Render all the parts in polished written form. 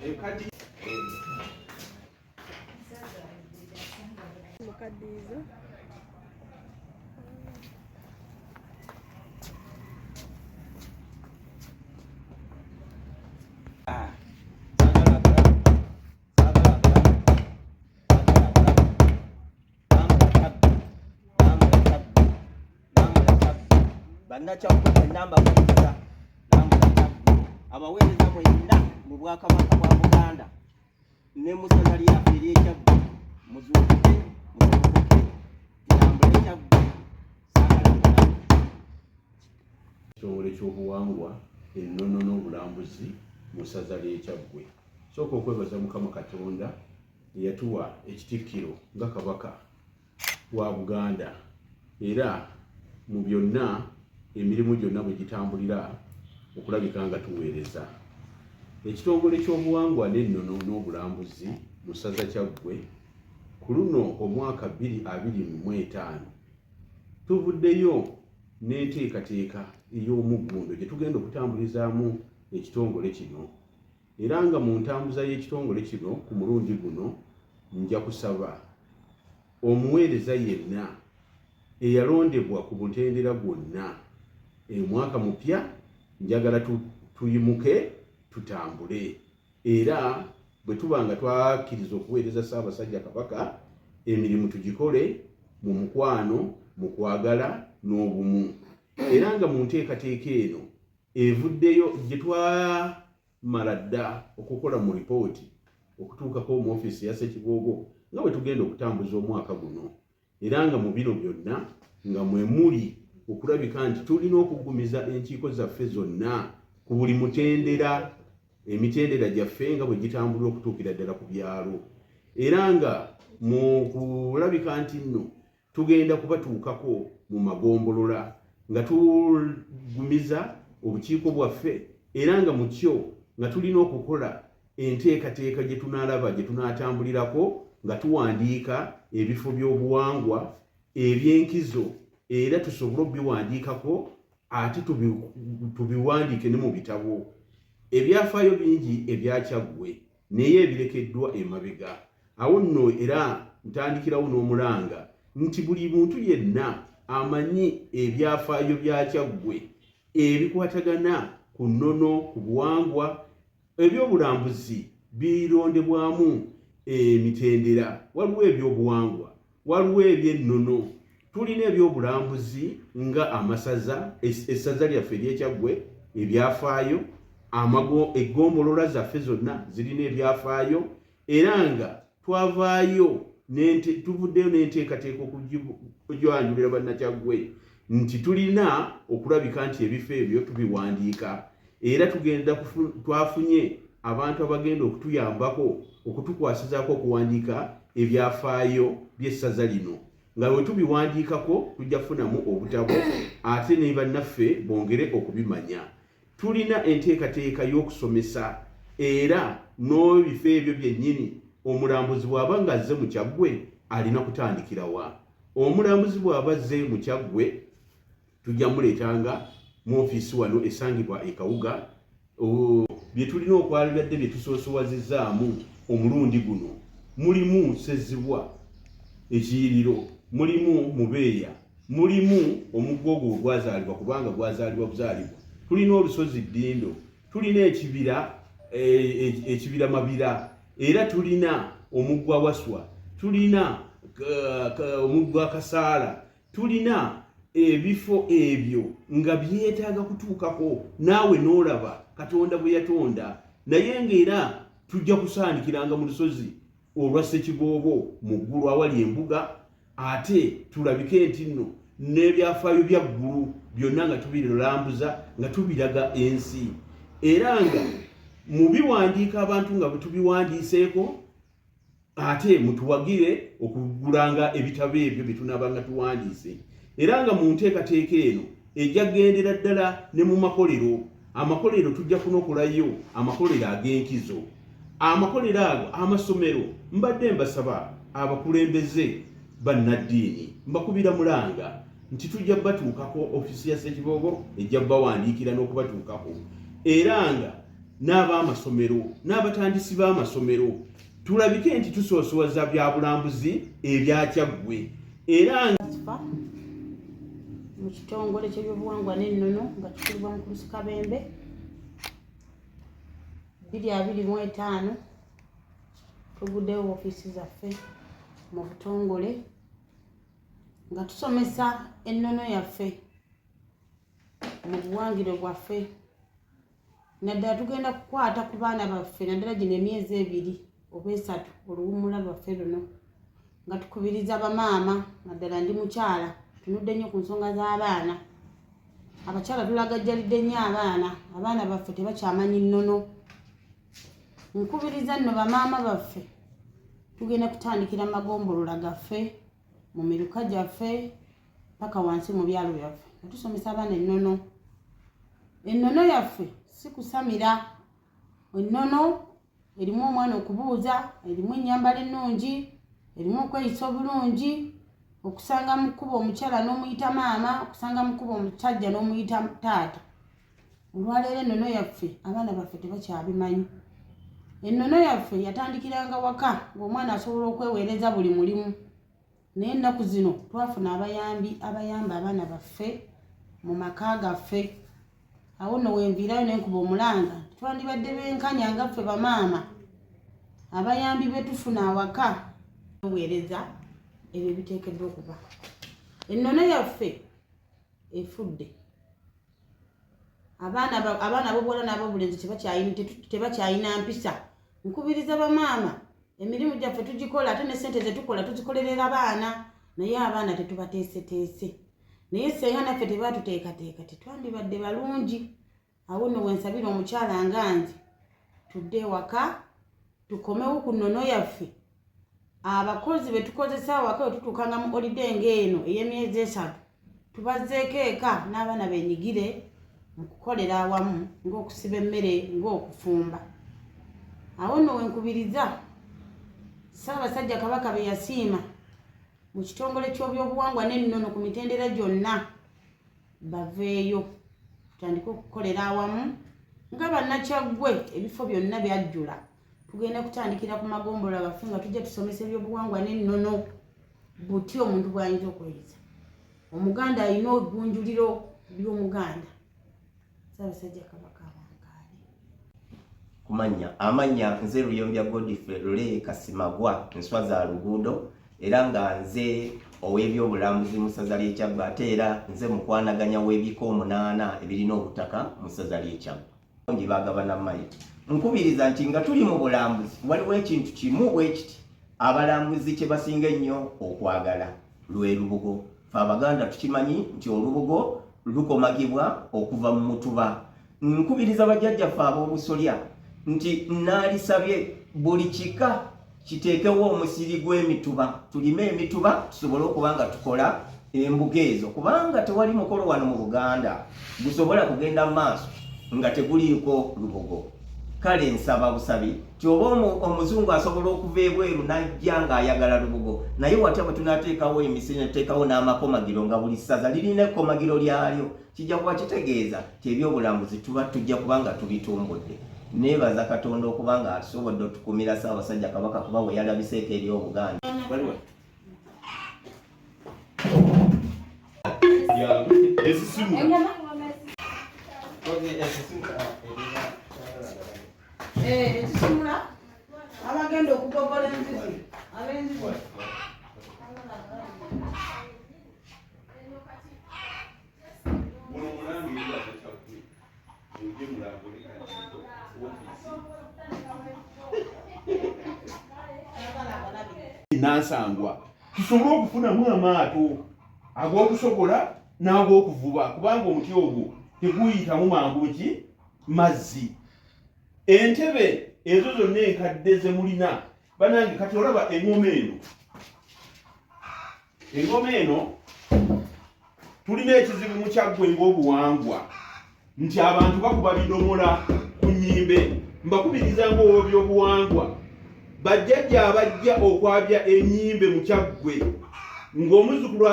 Mukaddizo bannakyawuko enamba kuliza abaweereza mwenna mu Bwakabaka bwa Buganda ne mu ssana lyaffe ery'ekyaggu muzuukuke kitambule ekyaggu ekitongole ky'obuwangwa ennono n'obulambuzi mu ssaza ly'Ekyaggwe. Sooka okwebaza Mukama Katonda eyatuwa ekitikkiro nga Kabaka wa Buganda, era mu byonna emirimu gyonna bwe gitambulira okulabika nga tuweereza. Ekitongole ky'obuwangwa n'ennono n'obulambuzi mu ssaza Kyaggwe ku luno omwaka 2025 tuvuddeyo n'enteekateeka ey'omuggundo gye tugenda okutambulizaamu ekitongole kino, era nga mu ntambuza y'ekitongole kino ku mulundi guno nja kusaba omuweereza yenna eyalondebwa ku mutendera gwonna omwaka mupya njagala tuyimuke tutambule, era bwe tuba nga twakkiriza okuweereza Ssaabasajja Kabaka emirimu tugikole mu mukwano, mu kwagala n'obumu, era nga mu nteekateeka eno evuddeyo gye twamala dda okukola mu ripooti okutuukako mu ofiisi ya Ssekiboobo nga bwe tugenda okutambuza omwaka guno, era nga mu bino byonna nga mwe muli okulabika nti tulina okugumiza enkiiko zaffe zonna ku buli mutendera, emitendera gyaffe nga bwe gitambulira okutuukira ddala ku byalo, era nga mu kulabika nti nno tugenda kubatuukako mu magombolola nga tugumiza obukiiko bwaffe, era nga mu kyo nga tulina okukola enteekateeka gye tunaalaba gye tunaatambulirako nga tuwandiika ebifo by'obuwangwa eby'enkizo, era tusobole obiwandiikako ate tubiwandiike ne mu bitabo. Ebyafaayo bingi ebya Kyaggwe naye ebirekeddwa emabega. Awo nno era ntandikirawo n'omulanga nti buli muntu yenna amanyi ebyafaayo bya Kyaggwe ebikwatagana ku nnono, ku buwangwa, ebyobulambuzi birondebwamu emitendera, waliwo ebyobuwangwa, waliwo eby'ennono, tulina ebyobulambuzi nga amasaza, essaza lyaffe ery'Ekyaggwe, ebyafaayo, eggombolola zaffe zonna zirina ebyafaayo, era nga twavaayo tuvuddeyo n'enteekateeka okujwanjulira bannakyaggwe nti tulina okulabika nti ebifo ebyo tubiwandiika, era twafunye abantu abagenda okutuyambako okutukwasizaako okuwandiika ebyafaayo by'essaza lino, nga bwe tubiwandiikako tujja kufunamu obutabo ate ne bannaffe bongere okubimanya. Tulina enteekateeka y'okusomesa, era n'ebifo ebyo byennyini omulambuzi bw'aba ng'azze mu Kyaggwe alina kutandikira wa. Omulambuzi bw'aba azze mu Kyaggwe tujja muleetanga mu ofiisi wano esangibwa e Kawuga. Bye tulina okwalibadde bye tusoosowazizaamu omulundi guno mulimu Sezibwa Ekiyiriro, mulimu Mubeeya, mulimu Omuggogo ogwazaalibwa kubanga gwazaalibwa buzaalibwa, tulina Olusozi Ddindo, tulina ekibira Mabira, era tulina Omuggwa Waswa, tulina Omuggwa Kasaala, tulina ebifo ebyo nga byetaaga kutuukako naawe n'olaba Katonda bwe yatonda, naye ng'era tujja kusaanikiranga mu lusozi olwa Ssekiboobo mu ggulu awali embuga, ate tulabike nti nno n'ebyafaayo bya ggulu byonna nga tubirambuza nga tubiraga ensi, era nga mu biwandiika abantu nga bwe tubiwandiiseeko ate mutuwagire okugulanga ebitabo ebyo bye tunaaba nga tuwandiise, era nga mu nteekateeka eno ejja gendera ddala ne mu makolero. Amakolero tujja kunokolayo amakolero ag'enkizo, amakolero ago amasomero. Mbadde mbasaba abakulembeze bannaddiini, mbakubira mulanga nti tujja batuukako ofiisi ya Ssekiboobo ejja bawandiikira n'okubatuukako, era nga n'ab'amasomero n'abatandisi b'amasomero tulabike nti tusoosowaza bya bulambuzi ebya Kyaggwe era mu kitongole ky'ebyobuwangwa n'ennono nga tukulibwa mu Kulusi Kabembe 2025 tuguddewo ofiisi zaffe mu butongole nga tusomesa ennono yaffe mu buwangiro bwaffe naddala tugenda kukwata ku baana baffe naddala gino emyezi 2 oba 3 oluwummula lwaffe luno nga tukubiriza bamaama naddala ndi mukyala tunudde nnyo ku nsonga z'abaana abakyala tulagajjalidde nnyo abaana baffe tebakyamanyi nnono nkubiriza nno bamaama baffe tugenda kutandikira amagombolola gaffe mu miruka gyaffe paka wansi mu byalo byaffe nga tusomesa abaana ennono yaffe si kusamira ennono erimu omwana okubuuza erimu ennyambala ennungi erimu okweyisa obulungi okusanga mu kkubo omukyala n'omuyita maama okusanga mu kkubo omusajja n'omuyita taata olwaleero ennono yaffe abaana baffe tebakyabimanyi ennono yaffe yatandikiranga waka ng'omwana asobola okweweereza buli mulimu naye ennaku zino twafuna abayamba abaana baffe mu maka gaffe awo nno wenviirayo n'enkuba omulanga twandibadde benkanya nga ffe bamaama abayambi betufuna awaka weereza ebyo biteekeddwa okuba ennono yaffe efudde abaana abobuwala n'abobulenzi tebakyayina mpisa nkubiriza bamaama emirimu gyaffe tugikola ate ne sente zetukola tuzikolerera baana naye abaana tetubateeseteese naye senga naffe tebatuteekateeka tetwandibadde balungi awo nno wensabira omukyala nga nze tudde ewaka tukomewo ku nnono yaffe abakozi betukozesa awaka we tutuukanga mu holiday ng'eno ey'emyezi 3 tubazzeeko eka n'abaana benyigire mu kukolera awamu ng'okusiba emmere ng'okufumba awo nno wenkubiriza Ssaabasajja Kabaka be yasiima mu kitongole ky'ebyobuwangwa n'ennono ku mitendera gyonna baveeyo tutandike okukolera awamu nga bannakyaggwe ebifo byonna byajjula tugenda kutandikira ku magombolola gaffe nga tujja tusomesa ebyobuwangwa n'ennono buti omuntu bw'ayinza okweyisa omuganda alina ogunjuliro by'omuganda Ssaabasajja Kabaka amanya nze Luyombya Godfrey Lule Kasimagwa nswa za luguudo era nga nze ow'ebyobulambuzi mu ssaza ly'e Kyaggwe ate era nze mukwanaganya w'ebika 8 ebirina obutaka mu ssaza ly'e Kyaggwe ngi bagabana mayiro nkubiriza nti nga tuli mu bulambuzi waliwo ekintu kimu bwe kiti abalambuzi kye basinga ennyo okwagala lwe lubugo fe Abaganda tukimanyi nti olubugo lukomagibwa okuva mu mutuba nkubiriza bajjajjaffe ab'obusolya nti naalisabye buli kika kiteekewo omusiri gw'emituba tulime emituba tusobole okuba nga tukola embuga ezo kubanga tewali mukolo wano mu Buganda gusobola kugenda mu maaso nga teguliiko lubugo kale nsaba busabi tyoba omuzungu asobola okuva ebweru najja ng'ayagala lubugo naye watya bwe tunateekawo emisiri netuteekawo n'amakomagiro nga buli ssaza lirina ekkomagiro lyalyo kijja kuba kitegeeza ti ebyobulambuzi tuba tujja kuba nga tubitumbudde nebaza Katonda okuba nga atusobodde otukumira Ssaabasajja Kabaka kuba we yalabiseeko eri Obuganda ekisimula abagenda okugogola enzizi ab'enzizi Nansangwa tusobole okufunamu amaato ag'okusogola n'ag'okuvuba kubanga omuti ogwo teguyitamu mangu ki mazzi entebe ezo zonna enkadde ze mulina banange kati olaba engoma eno tulina ekizibu mu Kyaggwe ng'obuwangwa nti abantu bakuba bidomola ku nnyimbe mbakubiriza ng'ow'ebyobuwangwa bajjajja abajja okwabya ennyimbe mu Kyaggwe ng'omuzzukulu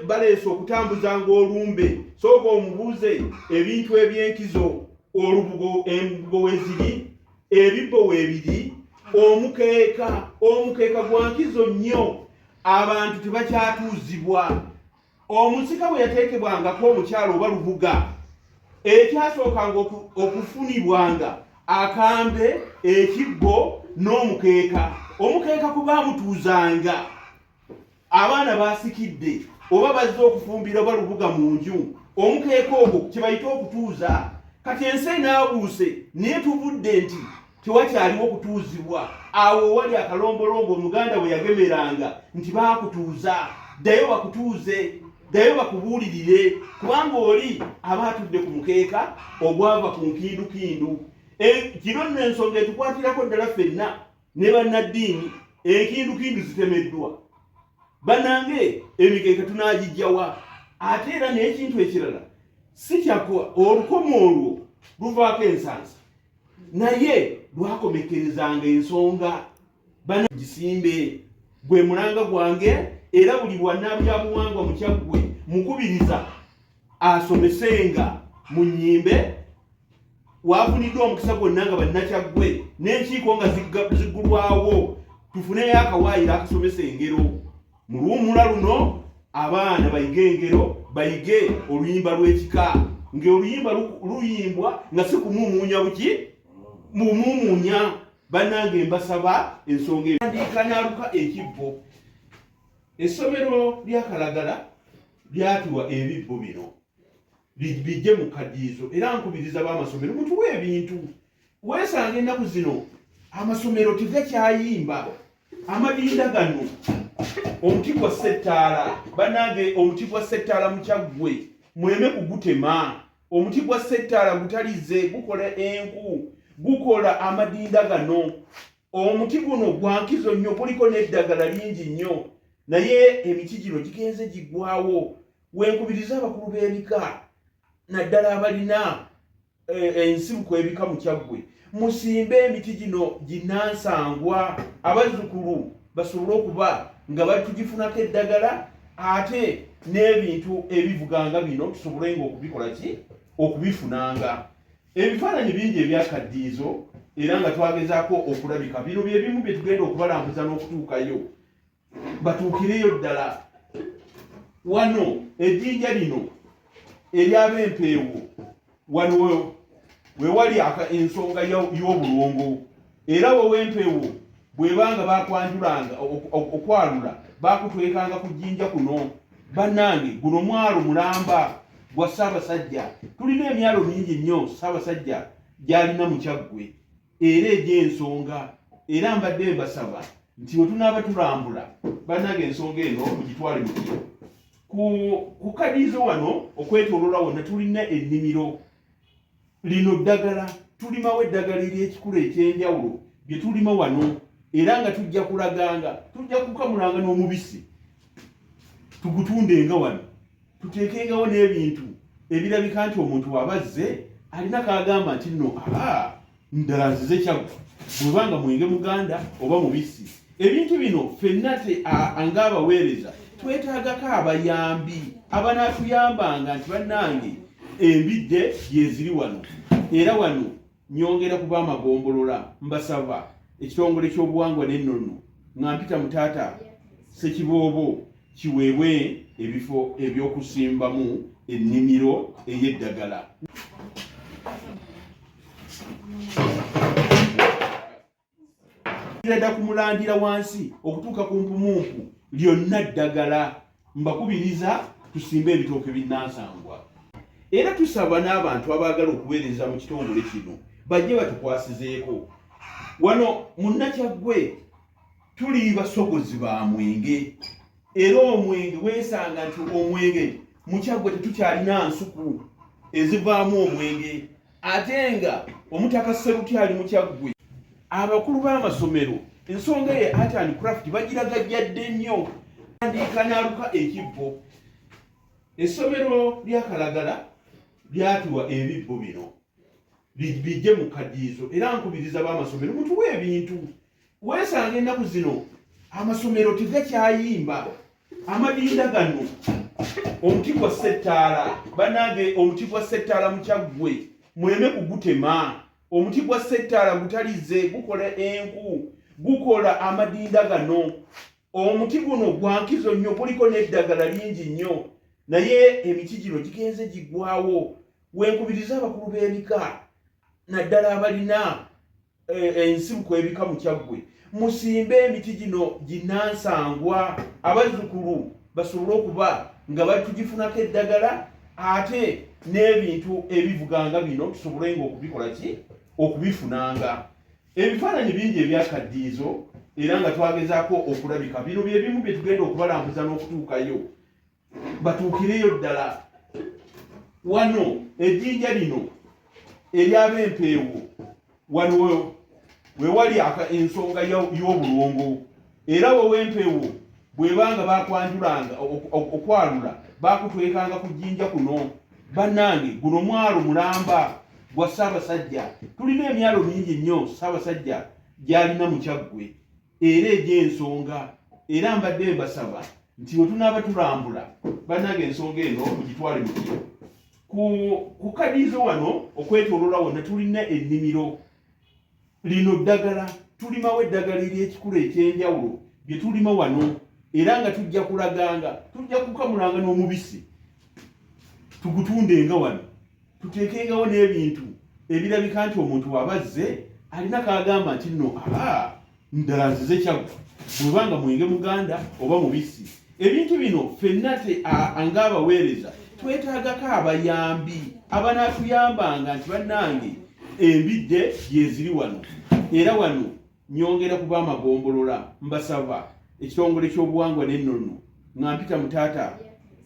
baleese okutambuza ng'olumbe sooka omubuuze ebintu eby'enkizo olubugo embugo weziri ebibbo webiri omukeeka gwa nkizo nnyo abantu tebakyatuuzibwa omusika bwe yateekebwangako omukyalo oba lubuga ekyasookanga okufunibwanga akambe ekibbo n'omukeeka omukeeka ku baamutuuzanga abaana basikidde oba bazze okufumbira oba lubuga mu nju omukeeka ogwo kye bayita okutuuza kati ensi enaabuuse naye tuvudde nti tewakyaliwo okutuuzibwa awo wali akalombolombo omuganda bwe yagemeranga nti baakutuuza ddayo bakutuuze ddayo bakubuulirire kubanga oli aba atudde ku mukeeka ogwava ku nkindukindu kino nno ensonga etukwatirako ddala ffenna ne bannaddiini enkindukindu zitemeddwa bannange emikeeka tunaagijjawa ate era n'ekintu ekirala si kyakwa olukomo olwo luvaako ensansa naye lwakomekerezanga ensonga gisimbe gwe mulanga gwange era buli bwannabyabuwangwa mukyaggwe mukubiriza asomesenga mu nnyimbe waafuniddwa omukisa gwonna nga bannakyaggwe n'enkiiko nga ziggulwawo tufuneyo akawaayiro akasomesa engero mu luwummula luno abaana bayige engero bayige oluyimba lw'ekika ng'oluyimba luyimbwa nga si kumumuunya buki mumumuunya bannange mbasaba ensonga eyandiikanaluka ekibbo essomero lya Kalagala lyatuwa ebibbo bino bijje mu kadiizo era nkubiriza b'amasomero mutuwe ebintu weesanga ennaku zino amasomero tegakyayimba amadinda gano omuti gwa settaala bannange omuti gwa settaala mukyaggwe mweme kugutema omuti gwa settaala gutalize gukola enku gukola amadinda gano omuti guno gwa nkizo nnyo guliko n'eddagala lingi nnyo naye emiti gino gigenze giggwawo wenkubiriza abakulu b'ebika naddala abalina ensibuko ebika mu kyaggwe musimbe emiti gino ginansangwa abazzukulu basobole okuba nga batugifunako eddagala ate n'ebintu ebivuganga bino tusobolenga okubikola ki okubifunanga ebifaananyi bingi ebyakaddiizo era nga twagezaako okulabika bino bye bimu bye tugenda okubalambuza n'okutuukayo batuukireyo ddala wano ejjinja lino eryab'empeewo wano wewali ensonga y'obulongo era wew'empeewo bwebanga bakwanjulanga okwalula bakutwekanga ku jjinja kuno bannange guno mwalo mulamba gwa Ssaabasajja tulina emyalo mingi nnyo Ssaabasajja gy'alina mu Kyaggwe era egy'ensonga era mbadde mbasaba nti bwe tunaaba tulambula bannange ensonga eno mugitwale mu kiro ku kadiizo wano okwetooloola wonna tulina ennimiro lino ddagala tulimawo eddagala ery'ekikula eky'enjawulo bye tulima wano era nga tujja kulaganga tujja kukamulanga n'omubisi tugutundenga wano tuteekengawo n'ebintu ebirabika nti omuntu wabazze alina kaagamba nti nno ndala nzize Kyaggwe bwebanga mwenge muganda oba mubisi ebintu bino ffenna ng'abaweereza twetaagako abayambi abanaatuyambanga nti bannange embidde gyeziri wano era wano nyongera kuba amagombolola mbasaba ekitongole ky'obuwangwa n'ennono ŋŋampita mutaata Ssekiboobo kiweebwe ebifo eby'okusimbamu ennimiro ey'eddagala dda kumulandira wansi okutuuka ku mpumumpu lyonna ddagala mbakubiriza tusimbe ebitooke binnansangwa era tusaba n'abantu abaagala okuweereza mu kitongole kino bajje batukwasizeeko wano mu Nnakyaggwe tuli basogozi ba mwenge era omwenge weesanga nti omwenge mu Kyaggwe tetukyalina nsuku ezivaamu omwenge ate nga Omutaka Sseruti ali mu Kyaggwe abakulu b'amasomero ensonga ye art and craft bagiragajjadde nnyo andikanaluka ekibbo essomero lya Kalagala lyatuwa ebibbo bino bijje mu kadiizo era nkubiriza b'amasomero mutuwe ebintu weesanga ennaku zino amasomero tegakyayimba amadinda gano omuti gwa settaala bannange omuti gwa settaala mu Kyaggwe muleme kugutema. Omuti gwa settala gutalize gukola enku, gukola amadinda gano. Omuti guno gwa nkizo nnyo, guliko n'eddagala lingi nnyo, naye emiti gino gigenze gigwawo. Wenkubiriza abakulu b'ebika naddala abalina ensibuko ebika mu Kyaggwe, musimbe emiti gino ginnansangwa, abazzukulu basobole okuba nga batugifunako eddagala, ate n'ebintu ebivuganga bino tusobolenga okubikola ki, okubifunanga. Ebifaananyi bingi ebyakaddiizo era nga twagezaako okulabika. Bino bye bimu bye tugenda okubalambuza n'okutuukayo batuukireyo ddala. Wano ejjinja lino ery'ab'empeewo, wano we wali ensonga y'obulongo, era w'empeewo bw'ebanga bakwanjulanga okwalula bakutwekanga ku jjinja kuno. Bannange, guno mwalo mulamba gwa Ssaabasajja. Tulina emyalo mingi nnyo Ssaabasajja gy'alina mu Kyaggwe era egy'ensonga, era mbadde mbasaba nti bwe tunaaba tulambula bannange ensonga eno mugitwale mu kiro. Ku kadiizo wano okwetooloola wonna tulina ennimiro. Lino ddagala tulimawo eddagala ery'ekikula eky'enjawulo bye tulima wano, era nga tujja kulaganga, tujja kukamulanga n'omubisi tugutundenga wano, tuteekengawo n'ebintu ebirabika nti omuntu abazze alina kagamba nti nno ndala nzize Kyaggwe, bwebanga mwenge muganda oba mubisi. Ebintu bino ffenna ng'abaweereza twetaagako abayambi abanaatuyambanga nti bannange embidde gyeziri wano. Era wano nyongera kuba amagombolola, mbasaba ekitongole ky'obuwangwa n'ennono nga mpita mu taata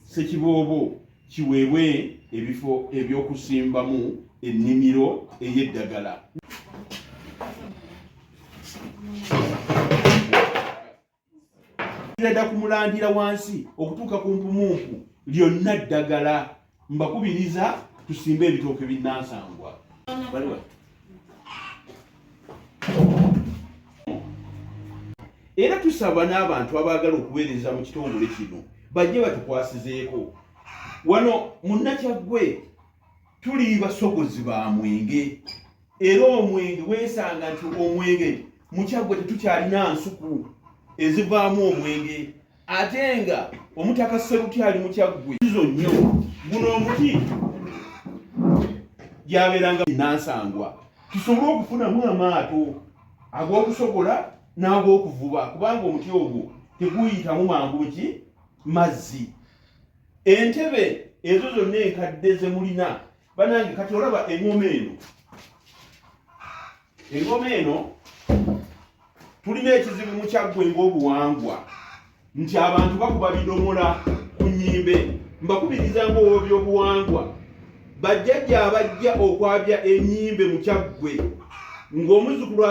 Ssekiboobo kiweebwe ebifo eby'okusimbamu ennimiro ey'eddagala. Dda kumulandira wansi okutuuka ku mpumunku lyonna ddagala. Mbakubiriza tusimbe ebitooke binnansangwa. Era tusaba n'abantu abaagala okuweereza mu kitongole kino bajje batukwasizeeko. Wano Munnakyaggwe tuli basogozi ba mwenge, era omwenge weesanga nti omwenge mu Kyaggwe tetukyalina nsuku ezivaamu omwenge, ate nga Omutaka Sseruti ali mu Kyaggwe izo nnyo. Guno omuti gyabeeranga nansangwa tusobole okufunamu amaato ag'okusogola n'ag'okuvuba, kubanga omuti ogwo teguyitamu mangu ki mazzi. Entebe ezo zonna enkadde ze mulina bannange, kati olaba engoma eno tulina ekizibu mu Kyaggwe ng'obuwangwa nti abantu bakuba bidomola ku nnyimbe. Mbakubiriza ng'ow'ebyobuwangwa bajjajja abajja okwabya ennyimbe mu Kyaggwe ng'omuzzukulu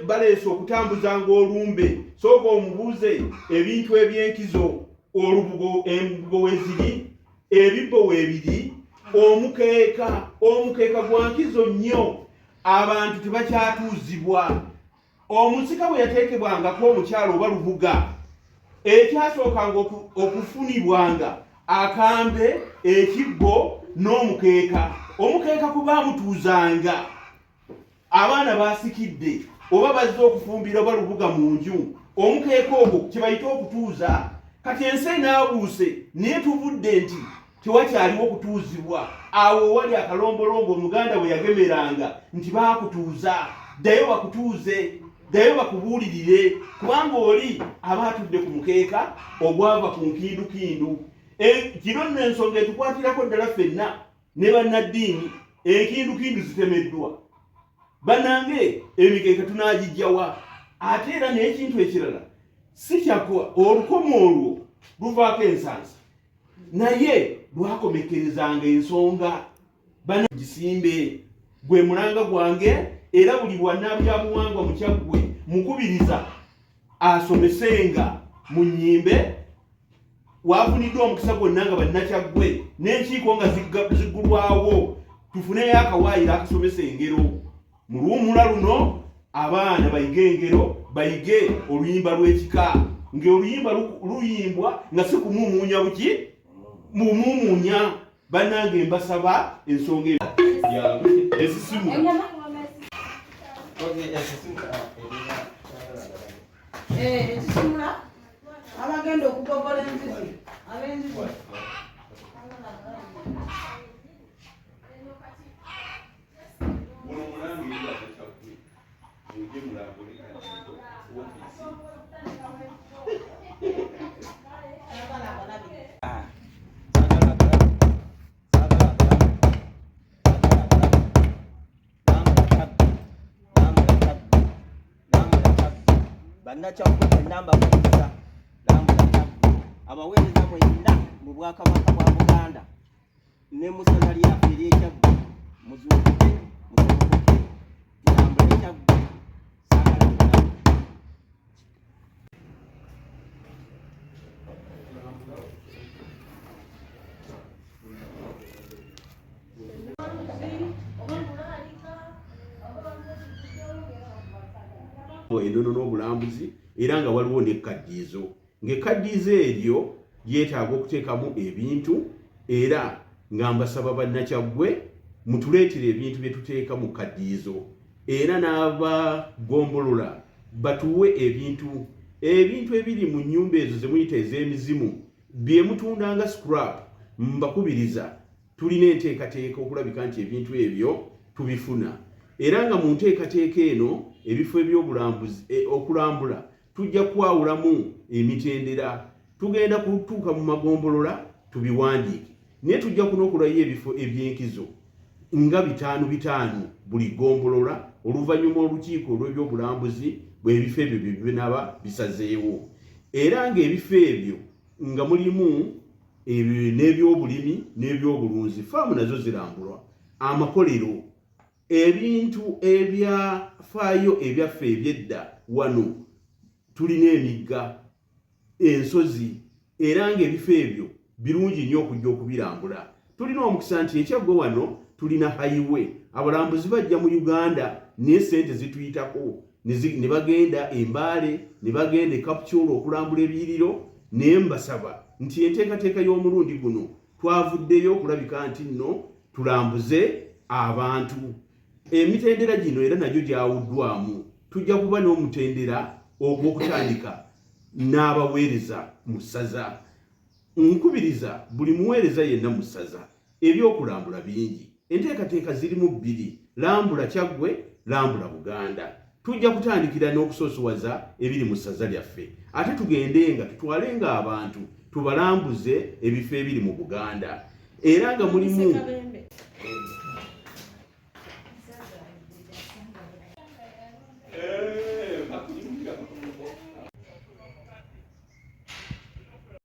baleese okutambuza ng'olumbe, sooka omubuuze ebintu eby'enkizo, olubugo, embugo weziri, ebibbo weebiri, omukeeka gwa nkizo nnyo, abantu tebakyatuuzibwa. Omusika bwe yateekebwangako omukyalo oba lubuga, ekyasookanga okufunibwanga akambe, ekibbo n'omukeeka. Omukeeka ku baamutuuzanga abaana baasikidde oba bazze okufumbira oba lubuga mu nju, omukeeka ogwo kye bayita okutuuza. Kati ensi enaabuuse naye tuvudde nti tewakyaliwo okutuuzibwa. Awo wali akalombolombo Omuganda bwe yagemeranga nti baakutuuza, ddayo bakutuuze, ddayo bakubuulirire, kubanga oli aba atudde ku mukeeka ogwava ku nkindukindu. Kino nno ensonga etukwatirako ddala ffenna ne bannaddiini, enkindukindu zitemeddwa. Bannange, emikeeka tunaagijjawa? Ate era n'ekintu ekirala si kyakwa, olukomo olwo luvaako ensansa, naye lwakomekerezanga ensonga. Bana gisimbe gwe mulanga gwange, era buli bwannabyabuwangwa mu Kyaggwe mukubiriza asomesenga mu nnyimbe. Waafuniddwa omukisa gwonna nga Bannakyaggwe n'enkiiko nga ziggulwawo, tufuneyo akawaayiro akasomesa engero. Mu luwummula luno abaana bayige engero, bayige oluyimba lw'ekika, ng'oluyimba luyimbwa nga si kumuumuunya buki mumuumuunya. Bannange mbasaba ensonga Esisimula. Ekisimula abagenda okugogola enzizi ab'enzizi bannakyakkuta ennamba kuliza lambula abaweereza mwenna mu bwakabaka bwa Buganda ne mu ssana lyaffe ery'ekyaggu muzuukuke musoboke tulambule ekyaggu saagala ennono n'obulambuzi era nga waliwo n'ekkaddiizo ng'ekkaddiizo eryo lyetaaga okuteekamu ebintu era nga mbasaba bannakyaggwe mutuleetere ebintu bye tuteeka mu kkaddiizo era n'abagombolola batuwe ebintu ebiri mu nnyumba ezo ze muyita ez'emizimu bye mutunda nga scrap mbakubiriza tulina enteekateeka okulabika nti ebintu ebyo tubifuna era nga mu nteekateeka eno ebifo ebyobulambuzi okulambula tujja kwawulamu emitendera tugenda kutuuka mu magombolola tubiwandiike naye tujja kunokulayo ebifo eby'enkizo nga 5 buli gombolola oluvannyuma olukiiko olw'ebyobulambuzi bw'ebifo ebyo binaba bisazeewo era ng'ebifo ebyo nga mulimu n'ebyobulimi n'ebyobulunzi faamu nazo zirambulwa amakolero ebintu ebyafaayo ebyaffe ebyedda wano tulina emigga ensozi era ng'ebifo ebyo birungi nnyo okujja okubirambula tulina omukisa nti ekyaggwe wano tulina highway abalambuzi bajja mu Uganda naye ssente zituyitako ne bagenda Embaale ne bagenda e Kapcholo okulambula ebiyiriro naye mbasaba nti enteekateeka y'omulundi guno twavuddeyo okulabika nti nno tulambuze abantu emitendera gino era nagyo gyawuddwamu tujja kuba n'omutendera ogw'okutandika n'abaweereza mu ssaza nkubiriza buli muweereza yenna mu ssaza ebyokulambula bingi enteekateeka zirimu 2 lambula Kyaggwe lambula Buganda tujja kutandikira n'okusoosowaza ebiri mu ssaza lyaffe ate tugende nga tutwalenga abantu tubalambuze ebifo ebiri mu Buganda era nga mulimu